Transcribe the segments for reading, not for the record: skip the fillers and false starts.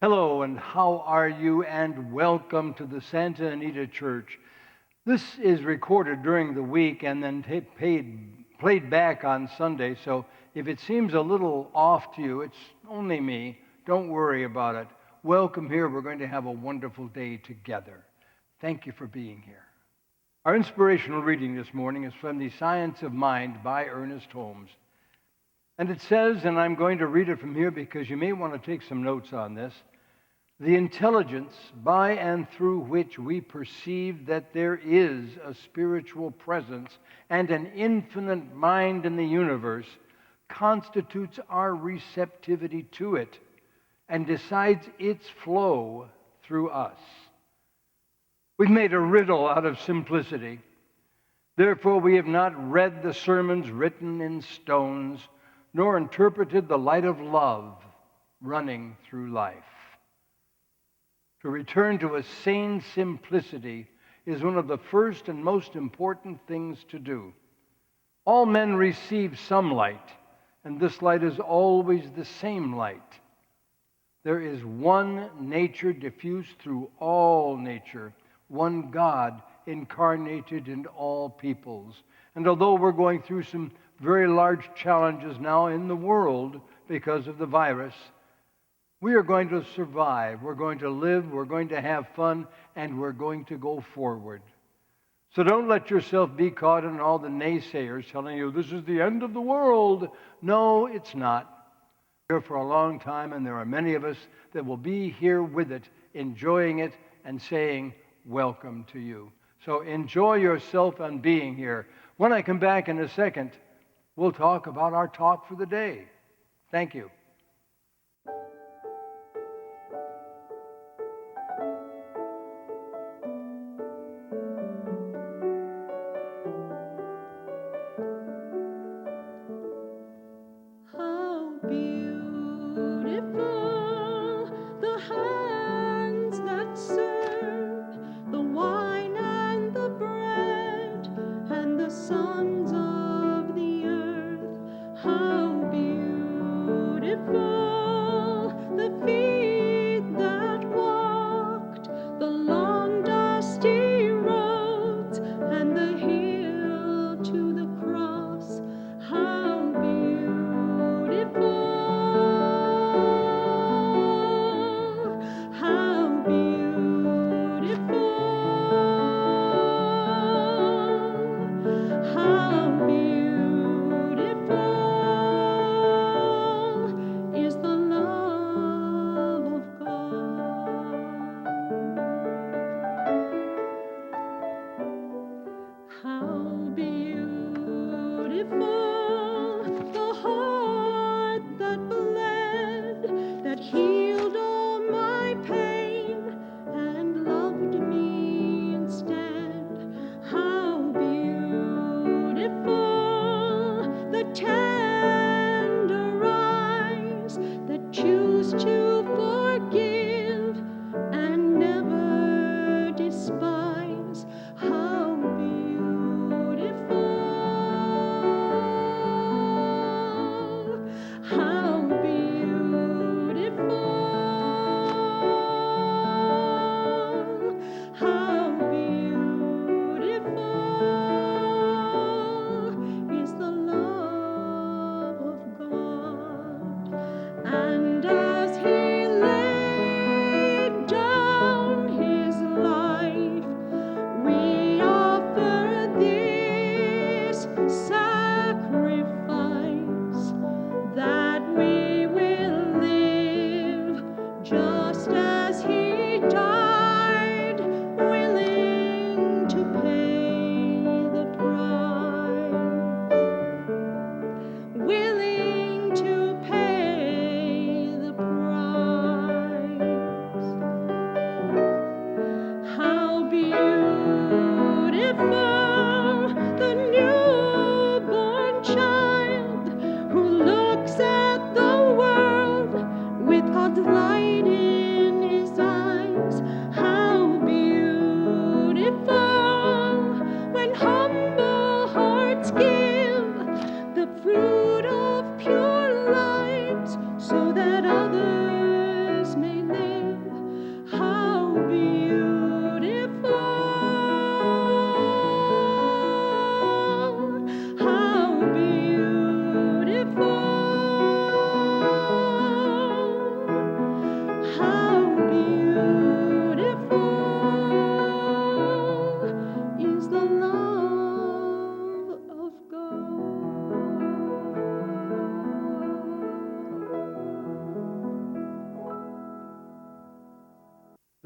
Hello, and how are you? And welcome to the Santa Anita Church. This is recorded during the week and then played back on Sunday. So if it seems a little off to you, it's only me. Don't worry about it. Welcome here. We're going to have a wonderful day together. Thank you for being here. Our inspirational reading this morning is from The Science of Mind by Ernest Holmes. And it says, and I'm going to read it from here because you may want to take some notes on this. The intelligence by and through which we perceive that there is a spiritual presence and an infinite mind in the universe constitutes our receptivity to it and decides its flow through us. We've made a riddle out of simplicity. Therefore, we have not read the sermons written in stones, nor interpreted the light of love running through life. To return to a sane simplicity is one of the first and most important things to do. All men receive some light, and this light is always the same light. There is one nature diffused through all nature, one God incarnated in all peoples. And although we're going through some very large challenges now in the world because of the virus, we are going to survive, we're going to live, we're going to have fun, and we're going to go forward. So don't let yourself be caught in all the naysayers telling you this is the end of the world. No, it's not. We're here for a long time, and there are many of us that will be here with it, enjoying it, and saying, welcome to you. So enjoy yourself on being here. When I come back in a second, we'll talk about our talk for the day. Thank you. How beautiful the hands that serve the wine and the bread and the sons of the earth. How beautiful the feet that walked the long dusty roads and the hill to the cross. How how beautiful is the love of God. How beautiful the heart that bled, that healed all my pain and loved me instead. How beautiful the tender eyes that choose to forgive and never despise. How beautiful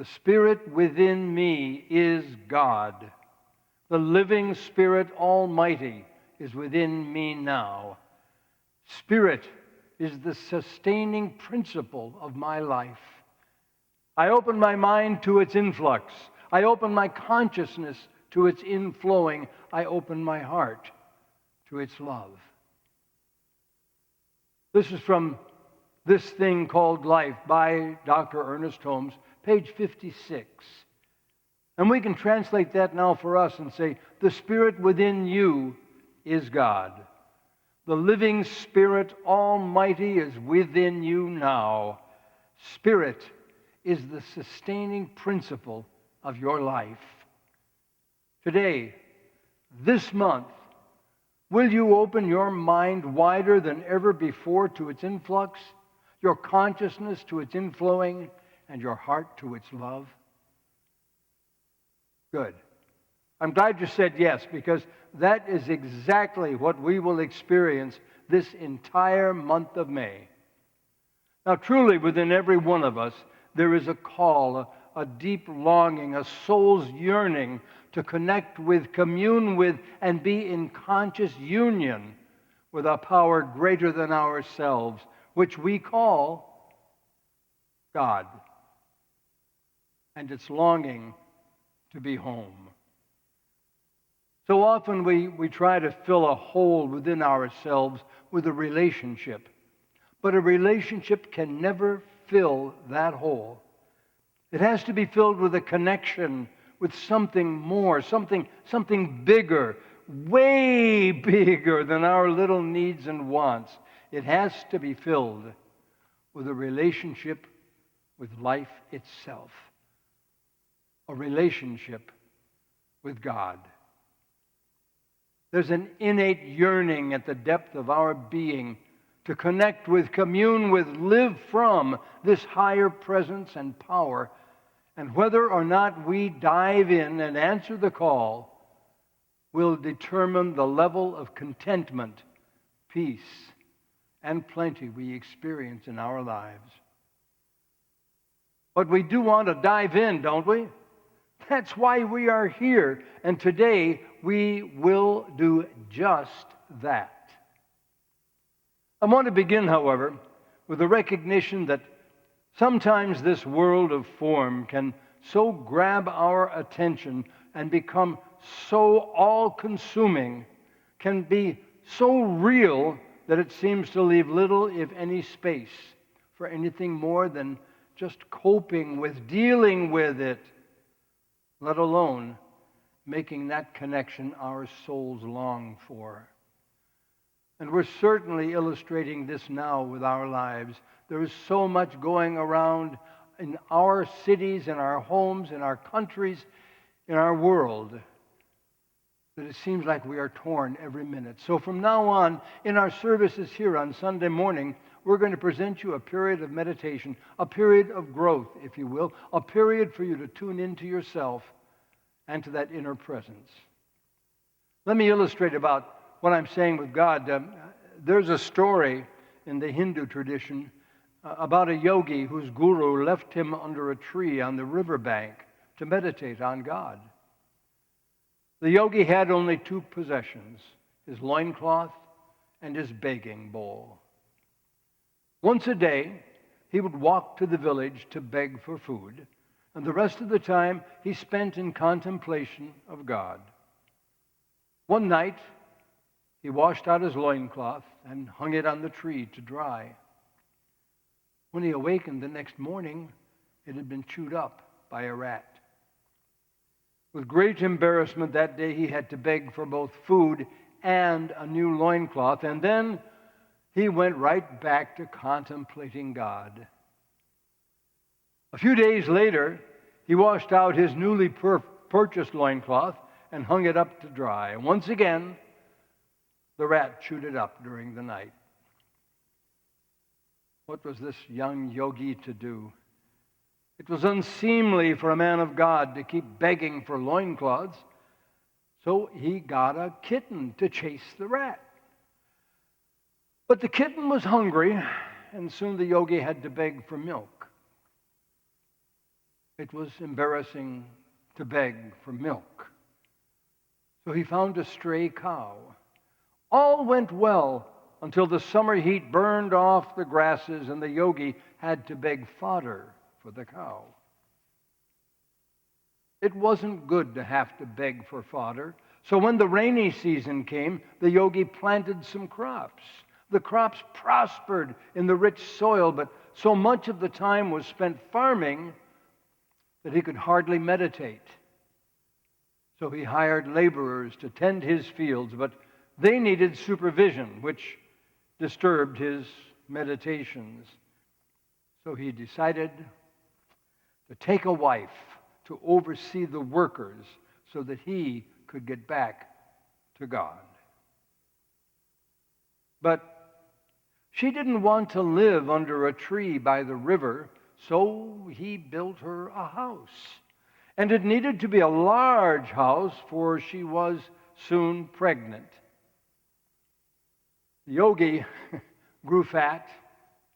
The Spirit within me is God. The living Spirit Almighty is within me now. Spirit is the sustaining principle of my life. I open my mind to its influx. I open my consciousness to its inflowing. I open my heart to its love. This is from This Thing Called Life by Dr. Ernest Holmes, page 56. And we can translate that now for us and say, the Spirit within you is God. The living Spirit Almighty is within you now. Spirit is the sustaining principle of your life. Today, this month, will you open your mind wider than ever before to its influx, your consciousness to its inflowing, and your heart to its love? Good. I'm glad you said yes, because that is exactly what we will experience this entire month of May. Now, truly, within every one of us, there is a call, a deep longing, a soul's yearning to connect with, commune with, and be in conscious union with a power greater than ourselves, which we call God, and its longing to be home. So often we try to fill a hole within ourselves with a relationship, but a relationship can never fill that hole. It has to be filled with a connection with something more, something bigger, way bigger than our little needs and wants. It has to be filled with a relationship with life itself, a relationship with God. There's an innate yearning at the depth of our being to connect with, commune with, live from this higher presence and power. And whether or not we dive in and answer the call will determine the level of contentment, peace, and plenty we experience in our lives. But we do want to dive in, don't we? That's why we are here. And today we will do just that. I want to begin, however, with the recognition that sometimes this world of form can so grab our attention and become so all-consuming, can be so real that it seems to leave little, if any, space for anything more than just coping with, dealing with it, let alone making that connection our souls long for. And we're certainly illustrating this now with our lives. There is so much going around in our cities, in our homes, in our countries, in our world, that it seems like we are torn every minute. So from now on, in our services here on Sunday morning, we're going to present you a period of meditation, a period of growth, if you will, a period for you to tune into yourself and to that inner presence. Let me illustrate about what I'm saying with God. There's a story in the Hindu tradition about a yogi whose guru left him under a tree on the riverbank to meditate on God. The yogi had only two possessions, his loincloth and his begging bowl. Once a day, he would walk to the village to beg for food, and the rest of the time he spent in contemplation of God. One night, he washed out his loincloth and hung it on the tree to dry. When he awakened the next morning, it had been chewed up by a rat. With great embarrassment that day, he had to beg for both food and a new loincloth, and then he went right back to contemplating God. A few days later, he washed out his newly purchased loincloth and hung it up to dry. And once again, the rat chewed it up during the night. What was this young yogi to do? It was unseemly for a man of God to keep begging for loincloths, so he got a kitten to chase the rat. But the kitten was hungry, and soon the yogi had to beg for milk. It was embarrassing to beg for milk. So he found a stray cow. All went well until the summer heat burned off the grasses and the yogi had to beg fodder for the cow. It wasn't good to have to beg for fodder. So when the rainy season came, the yogi planted some crops. The crops prospered in the rich soil, but so much of the time was spent farming that he could hardly meditate. So he hired laborers to tend his fields, but they needed supervision, which disturbed his meditations. So he decided to take a wife to oversee the workers so that he could get back to God. But she didn't want to live under a tree by the river, so he built her a house. And it needed to be a large house, for she was soon pregnant. The yogi grew fat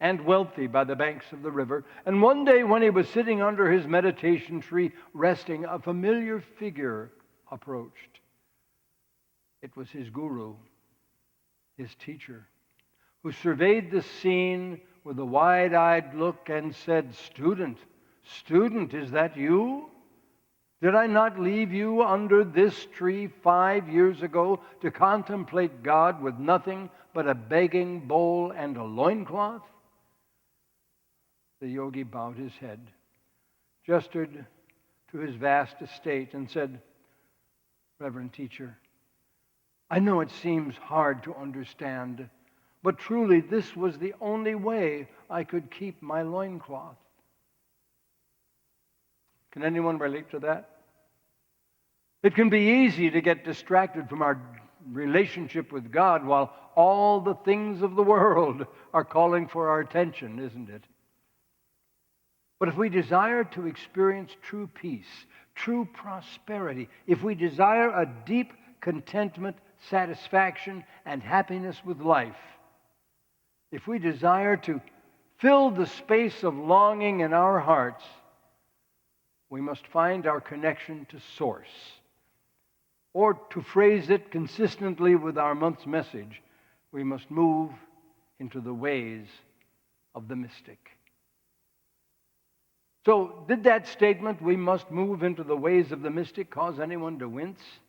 and wealthy by the banks of the river, and one day when he was sitting under his meditation tree resting, a familiar figure approached. It was his guru, his teacher, who surveyed the scene with a wide-eyed look and said, "Student, is that you? Did I not leave you under this tree 5 years ago to contemplate God with nothing but a begging bowl and a loincloth?" The yogi bowed his head, gestured to his vast estate, and said, "Reverend teacher, I know it seems hard to understand, but truly this was the only way I could keep my loincloth." Can anyone relate to that? It can be easy to get distracted from our relationship with God while all the things of the world are calling for our attention, isn't it? But if we desire to experience true peace, true prosperity, if we desire a deep contentment, satisfaction, and happiness with life, if we desire to fill the space of longing in our hearts, we must find our connection to Source. Or to phrase it consistently with our month's message, we must move into the ways of the mystic. So, did that statement, "we must move into the ways of the mystic," cause anyone to wince?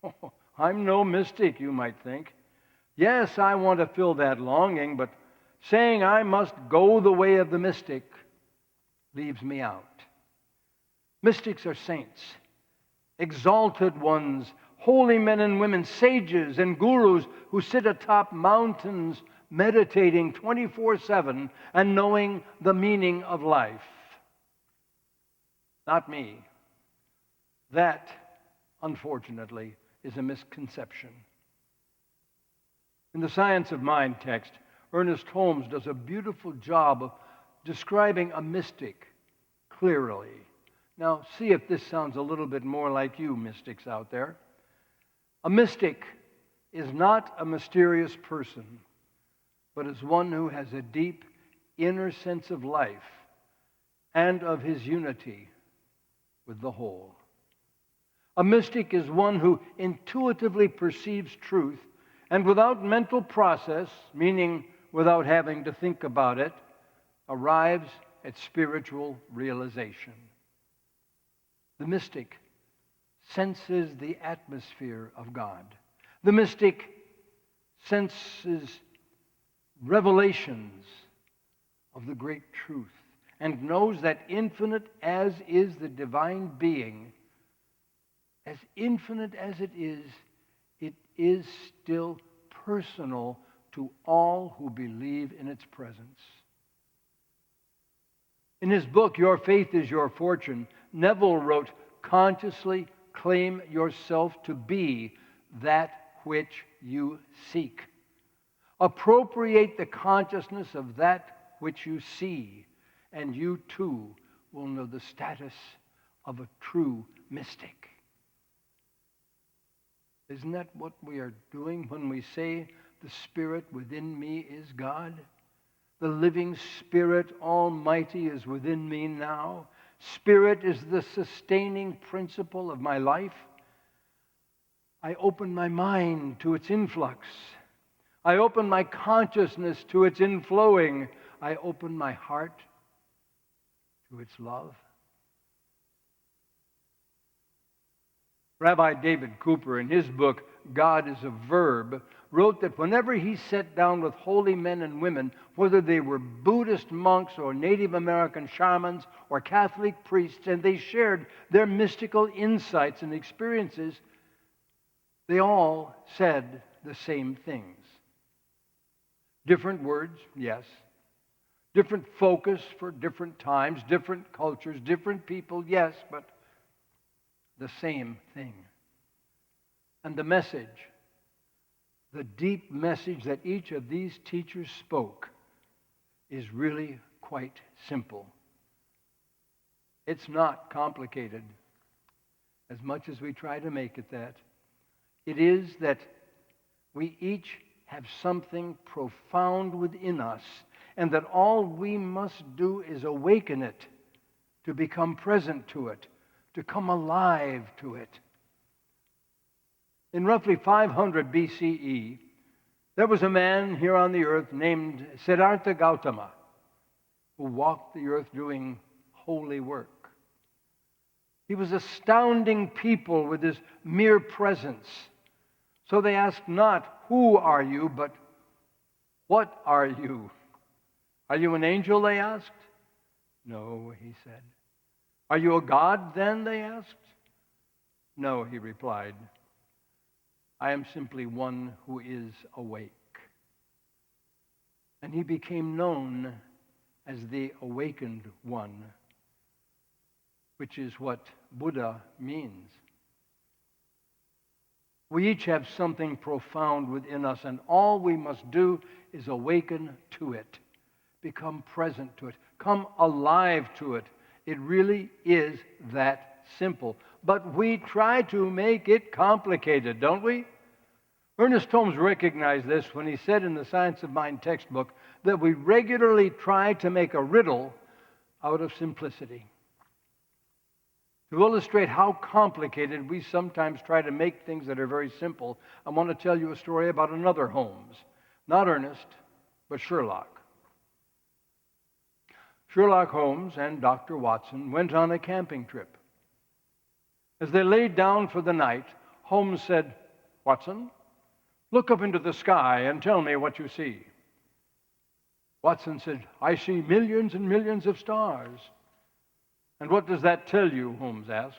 Oh, I'm no mystic, you might think. Yes, I want to fill that longing, but saying I must go the way of the mystic leaves me out. Mystics are saints, exalted ones, holy men and women, sages and gurus who sit atop mountains meditating 24/7 and knowing the meaning of life. Not me. That, unfortunately, is a misconception. In the Science of Mind text, Ernest Holmes does a beautiful job of describing a mystic clearly. Now, see if this sounds a little bit more like you mystics out there. A mystic is not a mysterious person, but is one who has a deep inner sense of life and of his unity with the whole. A mystic is one who intuitively perceives truth and without mental process, meaning without having to think about it, arrives at spiritual realization. The mystic senses the atmosphere of God. The mystic senses revelations of the great truth and knows that infinite as is the divine being, as infinite as it is still personal to all who believe in its presence. In his book, Your Faith is Your Fortune, Neville wrote, "Consciously claim yourself to be that which you seek. Appropriate the consciousness of that which you see, and you too will know the status of a true mystic." Isn't that what we are doing when we say, "The Spirit within me is God"? The living Spirit Almighty is within me now, Spirit is the sustaining principle of my life, I open my mind to its influx. I open my consciousness to its inflowing. I open my heart to its love. Rabbi David Cooper, in his book, God is a Verb, wrote that whenever he sat down with holy men and women, whether they were Buddhist monks or Native American shamans or Catholic priests, and they shared their mystical insights and experiences, they all said the same things. Different words, yes. Different focus for different times, different cultures, different people, yes, but the same thing. And the message, the deep message that each of these teachers spoke, is really quite simple. It's not complicated, as much as we try to make it that. It is that we each have something profound within us, and that all we must do is awaken it, to become present to it, to come alive to it. In roughly 500 BCE, there was a man here on the earth named Siddhartha Gautama, who walked the earth doing holy work. He was astounding people with his mere presence. So they asked not, "Who are you?" but, "What are you?" "Are you an angel?" they asked. "No," he said. "Are you a god then?" they asked. "No," he replied. "I am simply one who is awake." And he became known as the awakened one, which is what Buddha means. We each have something profound within us, and all we must do is awaken to it, become present to it, come alive to it. It really is that simple. But we try to make it complicated, don't we? Ernest Holmes recognized this when he said in the Science of Mind textbook that we regularly try to make a riddle out of simplicity. To illustrate how complicated we sometimes try to make things that are very simple, I want to tell you a story about another Holmes. Not Ernest, but Sherlock. Sherlock Holmes and Dr. Watson went on a camping trip. As they laid down for the night, Holmes said, "Watson, look up into the sky and tell me what you see." Watson said, "I see millions and millions of stars." "And what does that tell you?" Holmes asked.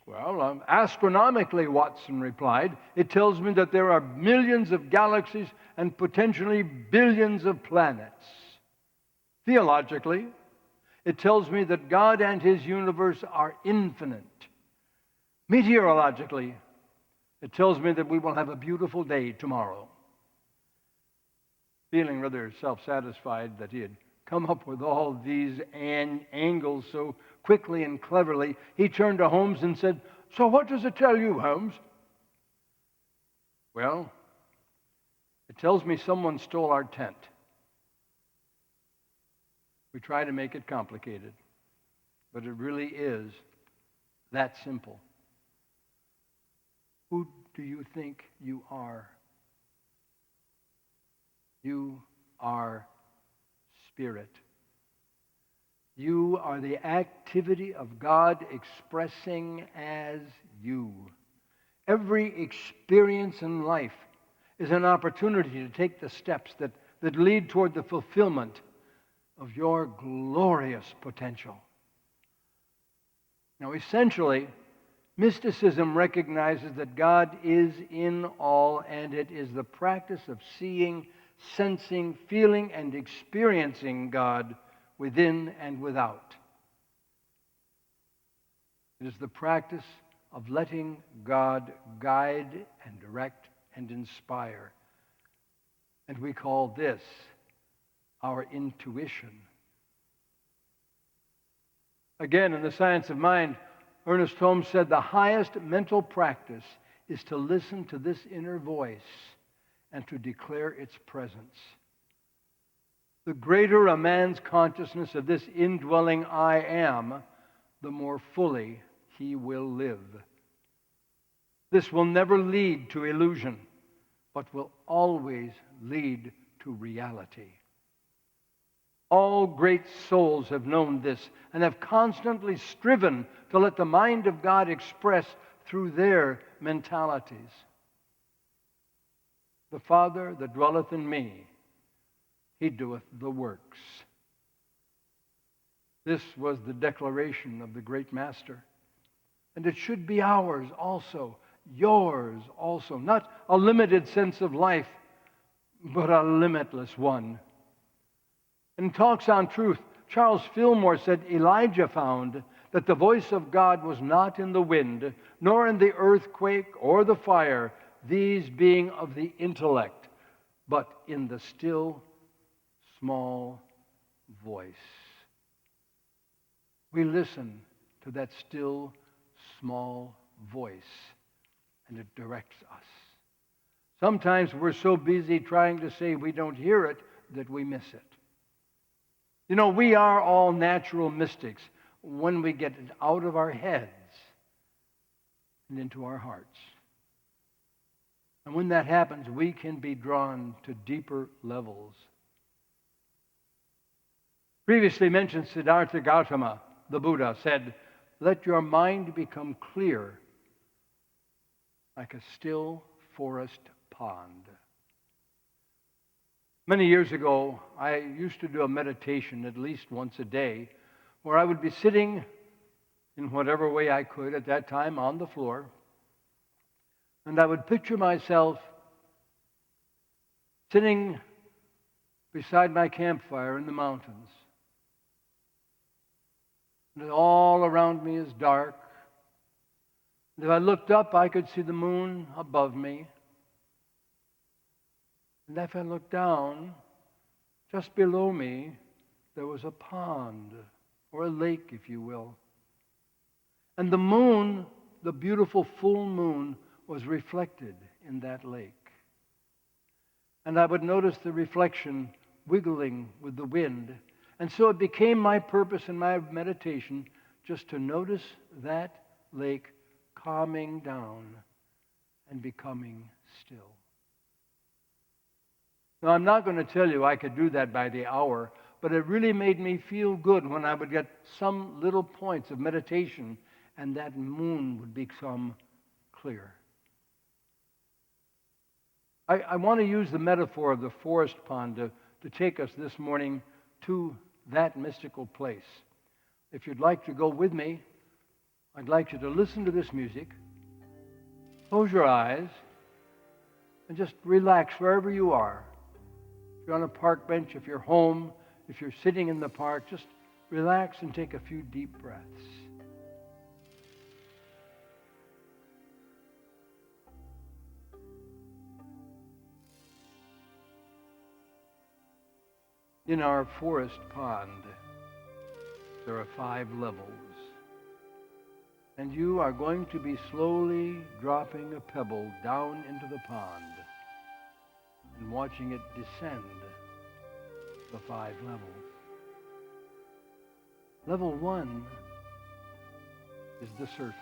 "Well, astronomically," Watson replied, "it tells me that there are millions of galaxies and potentially billions of planets. Theologically, it tells me that God and His universe are infinite. Meteorologically, it tells me that we will have a beautiful day tomorrow." Feeling rather self-satisfied that he had come up with all these angles so quickly and cleverly, he turned to Holmes and said, "So what does it tell you, Holmes?" "Well, it tells me someone stole our tent." We try to make it complicated, but it really is that simple. Who do you think you are? You are Spirit. You are the activity of God expressing as you. Every experience in life is an opportunity to take the steps that lead toward the fulfillment of your glorious potential. Now, essentially, mysticism recognizes that God is in all, and it is the practice of seeing, sensing, feeling, and experiencing God within and without. It is the practice of letting God guide and direct and inspire. And we call this our intuition. Again, in the Science of Mind, Ernest Holmes said the highest mental practice is to listen to this inner voice and to declare its presence. The greater a man's consciousness of this indwelling I am, the more fully he will live. This will never lead to illusion, but will always lead to reality. All great souls have known this and have constantly striven to let the mind of God express through their mentalities. The Father that dwelleth in me, he doeth the works. This was the declaration of the great Master. And it should be ours also, yours also. Not a limited sense of life, but a limitless one. In Talks on Truth, Charles Fillmore said Elijah found that the voice of God was not in the wind, nor in the earthquake or the fire, these being of the intellect, but in the still, small voice. We listen to that still, small voice, and it directs us. Sometimes we're so busy trying to say we don't hear it that we miss it. You know, we are all natural mystics when we get it out of our heads and into our hearts. And when that happens, we can be drawn to deeper levels. Previously mentioned Siddhartha Gautama, the Buddha, said, "Let your mind become clear like a still forest pond." Many years ago, I used to do a meditation at least once a day where I would be sitting in whatever way I could at that time on the floor, and I would picture myself sitting beside my campfire in the mountains. And all around me is dark. And if I looked up, I could see the moon above me. And if I looked down, just below me, there was a pond, or a lake, if you will. And the moon, the beautiful full moon, was reflected in that lake. And I would notice the reflection wiggling with the wind. And so it became my purpose in my meditation just to notice that lake calming down and becoming still. Now, I'm not going to tell you I could do that by the hour, but it really made me feel good when I would get some little points of meditation and that moon would become clear. I want to use the metaphor of the forest pond to take us this morning to that mystical place. If you'd like to go with me, I'd like you to listen to this music, close your eyes, and just relax wherever you are. If you're on a park bench, if you're home, if you're sitting in the park, just relax and take a few deep breaths. In our forest pond, there are 5 levels. And you are going to be slowly dropping a pebble down into the pond and watching it descend the 5 levels. Level 1 is the surface.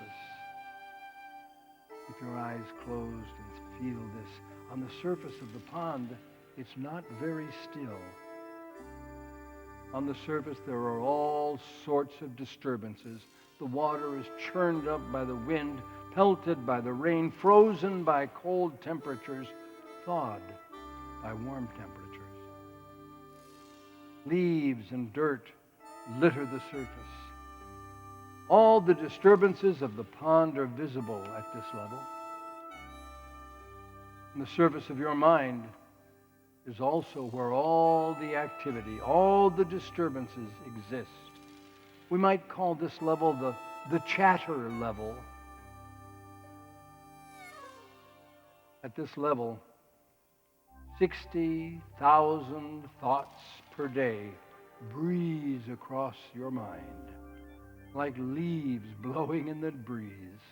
Keep your eyes closed and feel this. On the surface of the pond, it's not very still. On the surface, there are all sorts of disturbances. The water is churned up by the wind, pelted by the rain, frozen by cold temperatures, thawed by warm temperatures. Leaves and dirt litter the surface. All the disturbances of the pond are visible at this level. And the surface of your mind is also where all the activity, all the disturbances exist. We might call this level the chatter level. At this level, 60,000 thoughts per day breeze across your mind like leaves blowing in the breeze.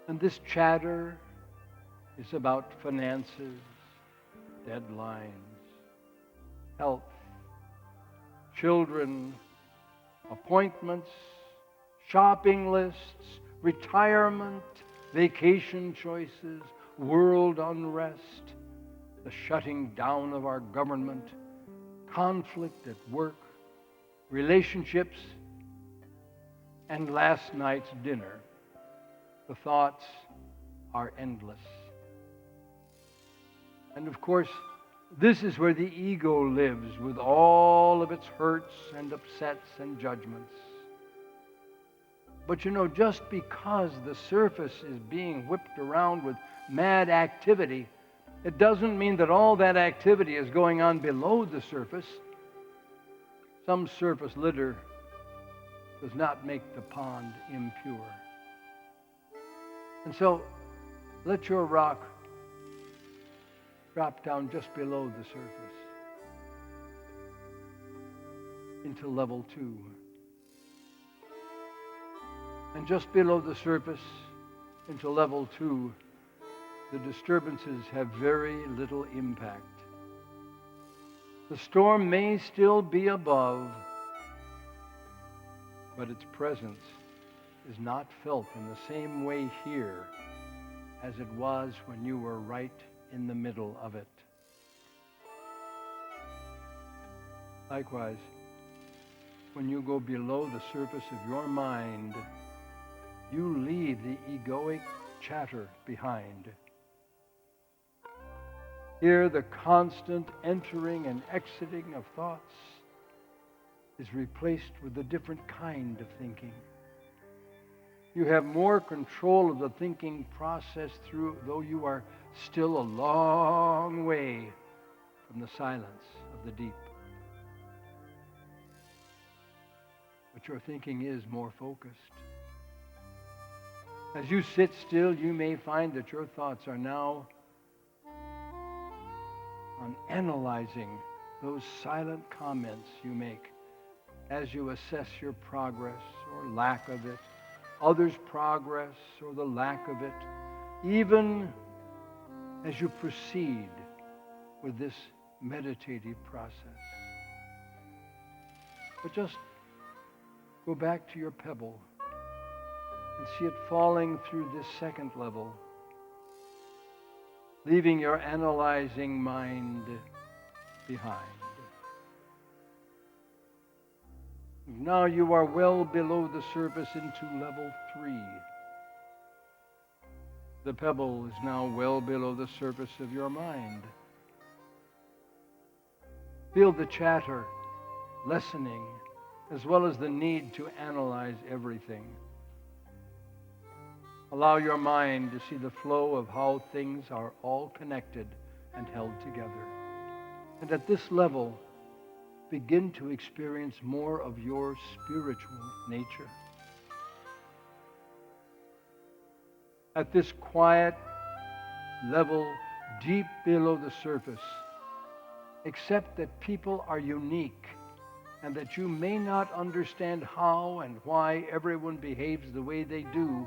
And this chatter is about finances, deadlines, health, children, appointments, shopping lists, retirement, vacation choices, world unrest, the shutting down of our government, conflict at work, relationships, and last night's dinner. The thoughts are endless. And of course, this is where the ego lives with all of its hurts and upsets and judgments. But you know, just because the surface is being whipped around with mad activity, it doesn't mean that all that activity is going on below the surface. Some surface litter does not make the pond impure. And so, let your rock drop down just below the surface into level 2. And just below the surface into level 2, the disturbances have very little impact. The storm may still be above, but its presence is not felt in the same way here as it was when you were right in the middle of it. Likewise, when you go below the surface of your mind, you leave the egoic chatter behind. Here, the constant entering and exiting of thoughts is replaced with a different kind of thinking. You have more control of the thinking process though you are still a long way from the silence of the deep. But your thinking is more focused. As you sit still, you may find that your thoughts are now on analyzing those silent comments you make as you assess your progress or lack of it, others' progress or the lack of it, even as you proceed with this meditative process. But just go back to your pebble and see it falling through this second level, leaving your analyzing mind behind. Now you are well below the surface into level 3. The pebble is now well below the surface of your mind. Feel the chatter lessening, as well as the need to analyze everything. Allow your mind to see the flow of how things are all connected and held together. And at this level, begin to experience more of your spiritual nature. At this quiet level, deep below the surface, accept that people are unique and that you may not understand how and why everyone behaves the way they do,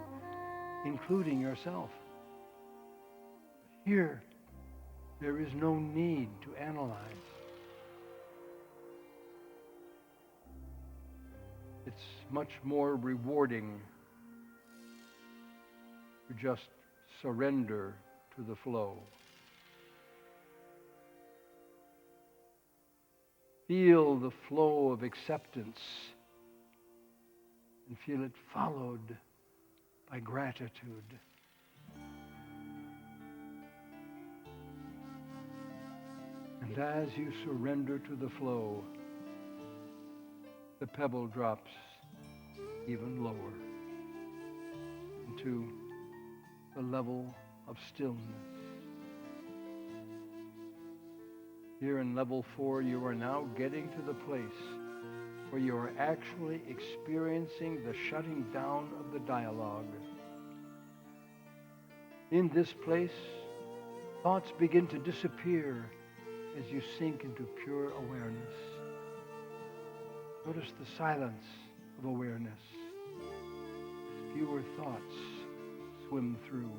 including yourself. Here, there is no need to analyze. It's much more rewarding to just surrender to the flow. Feel the flow of acceptance and feel it followed by gratitude. And as you surrender to the flow, the pebble drops even lower into the level of stillness. Here in level 4, you are now getting to the place where you are actually experiencing the shutting down of the dialogue. In this place, thoughts begin to disappear as you sink into pure awareness. Notice the silence of awareness. Fewer thoughts swim through.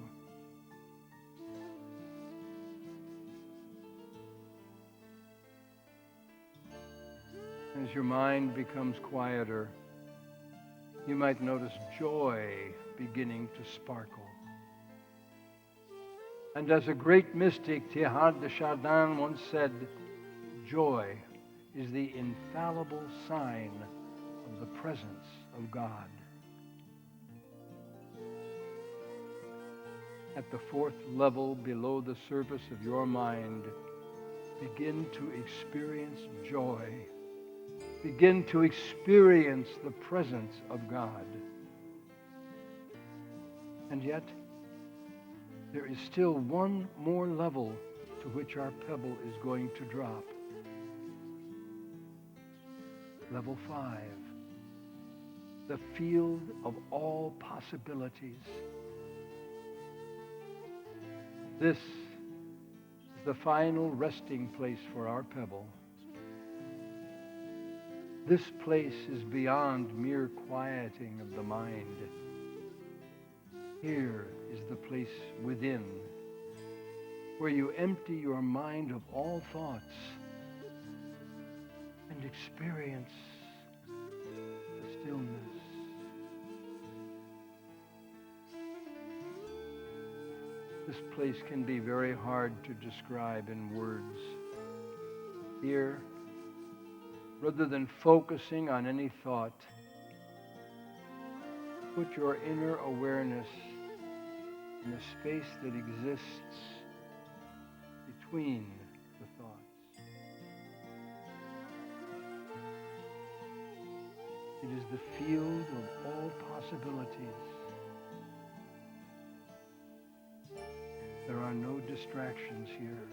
As your mind becomes quieter, you might notice joy beginning to sparkle. And as a great mystic, Teilhard de Chardin, once said, joy is the infallible sign of the presence of God. At the fourth level below the surface of your mind, begin to experience joy. Begin to experience the presence of God. And yet, there is still one more level to which our pebble is going to drop. Level 5, the field of all possibilities. This is the final resting place for our pebble. This place is beyond mere quieting of the mind. Here is the place within, where you empty your mind of all thoughts and experience the stillness. This place can be very hard to describe in words. Here, rather than focusing on any thought, put your inner awareness in a space that exists between the thoughts. It is the field of all possibilities. There are no distractions here,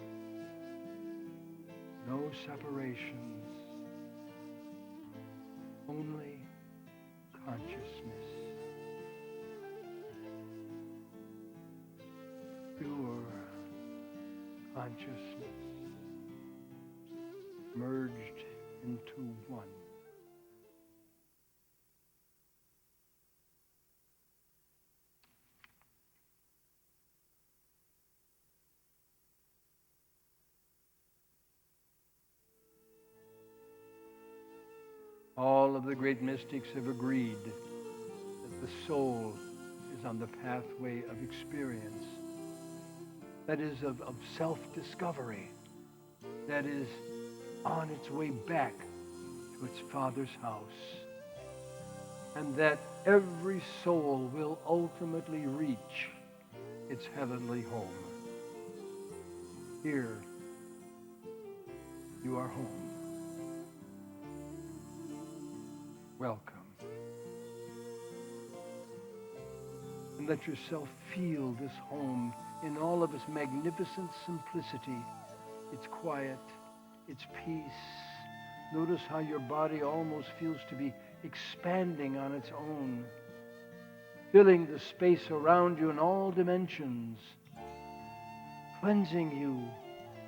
no separations, only consciousness. Pure consciousness merged into one. All of the great mystics have agreed that the soul is on the pathway of experience, that is of self-discovery, that is on its way back to its Father's house, and that every soul will ultimately reach its heavenly home. Here, you are home. Welcome. And let yourself feel this home in all of its magnificent simplicity, its quiet, its peace. Notice how your body almost feels to be expanding on its own, filling the space around you in all dimensions, cleansing you,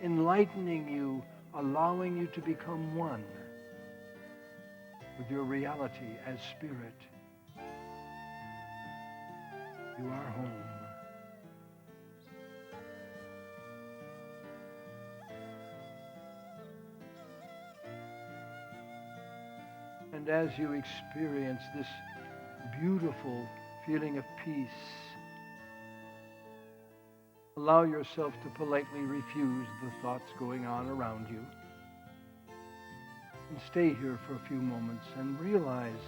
enlightening you, allowing you to become one with your reality as spirit. You are home. And as you experience this beautiful feeling of peace, allow yourself to politely refuse the thoughts going on around you. And stay here for a few moments and realize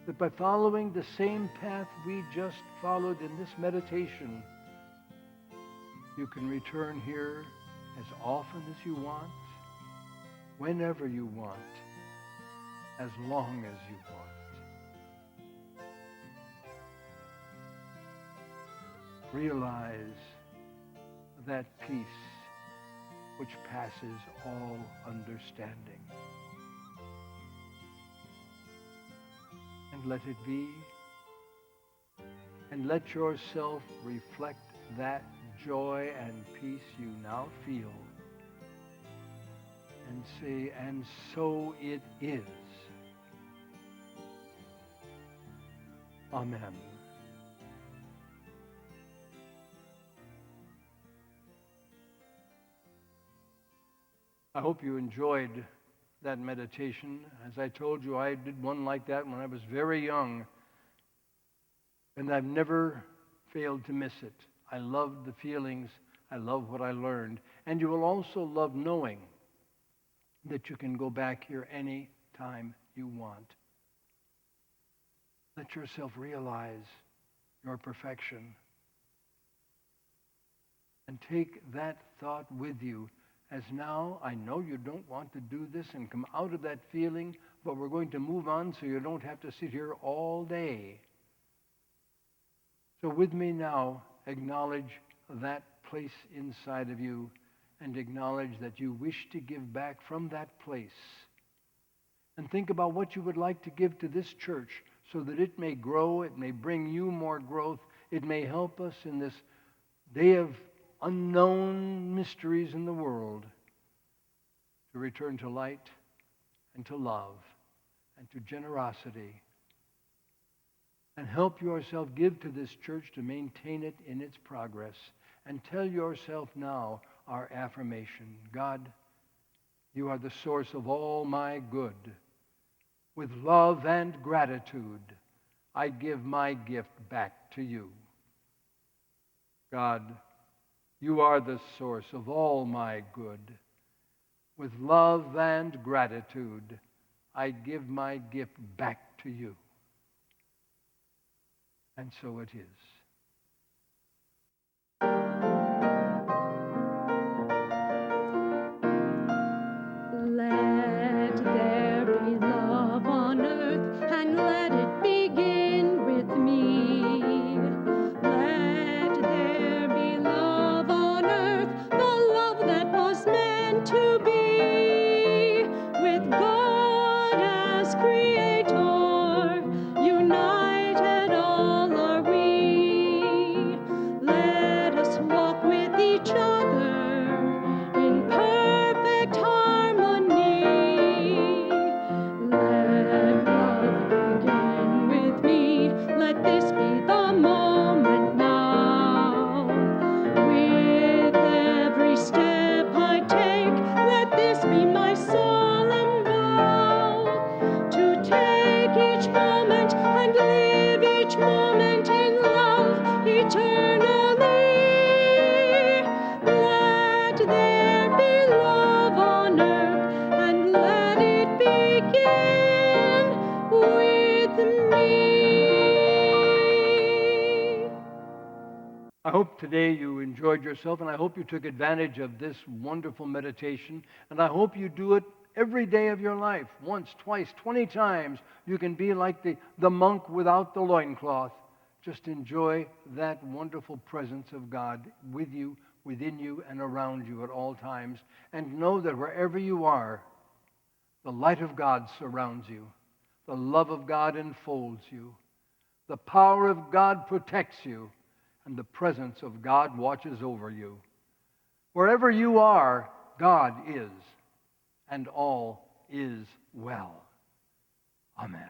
that by following the same path we just followed in this meditation, you can return here as often as you want, whenever you want, as long as you want. Realize that peace which passes all understanding. And let it be, and let yourself reflect that joy and peace you now feel, and say, and so it is. Amen. I hope you enjoyed that meditation. As I told you, I did one like that when I was very young, and I've never failed to miss it. I love the feelings. I love what I learned. And you will also love knowing that you can go back here any time you want. Let yourself realize your perfection. And take that thought with you as now I know you don't want to do this and come out of that feeling, but we're going to move on so you don't have to sit here all day. So with me now, acknowledge that place inside of you and acknowledge that you wish to give back from that place. And think about what you would like to give to this church so that it may grow, it may bring you more growth, it may help us in this day of unknown mysteries in the world to return to light and to love and to generosity. And help yourself give to this church to maintain it in its progress. And tell yourself now our affirmation. God, you are the source of all my good. With love and gratitude, I give my gift back to you. God, you are the source of all my good. With love and gratitude, I give my gift back to you. And so it is. Let there be love on earth, and let it begin with me. Let there be love on earth, the love that was meant to be. With God as creator, united all are we. Let us walk with each other in perfect harmony. Let love begin with me. Let this be the moment now. With every step I take, let this be my solemn vow. To take each moment and live each moment in love eternally. Let there be love on earth, and let it begin with me. I hope today you enjoyed yourself, and I hope you took advantage of this wonderful meditation, and I hope you do it every day of your life, once, twice, 20 times. You can be like the monk without the loincloth. Just enjoy that wonderful presence of God with you, within you, and around you at all times. And know that wherever you are, the light of God surrounds you. The love of God enfolds you. The power of God protects you. And the presence of God watches over you. Wherever you are, God is, and all is well. Amen.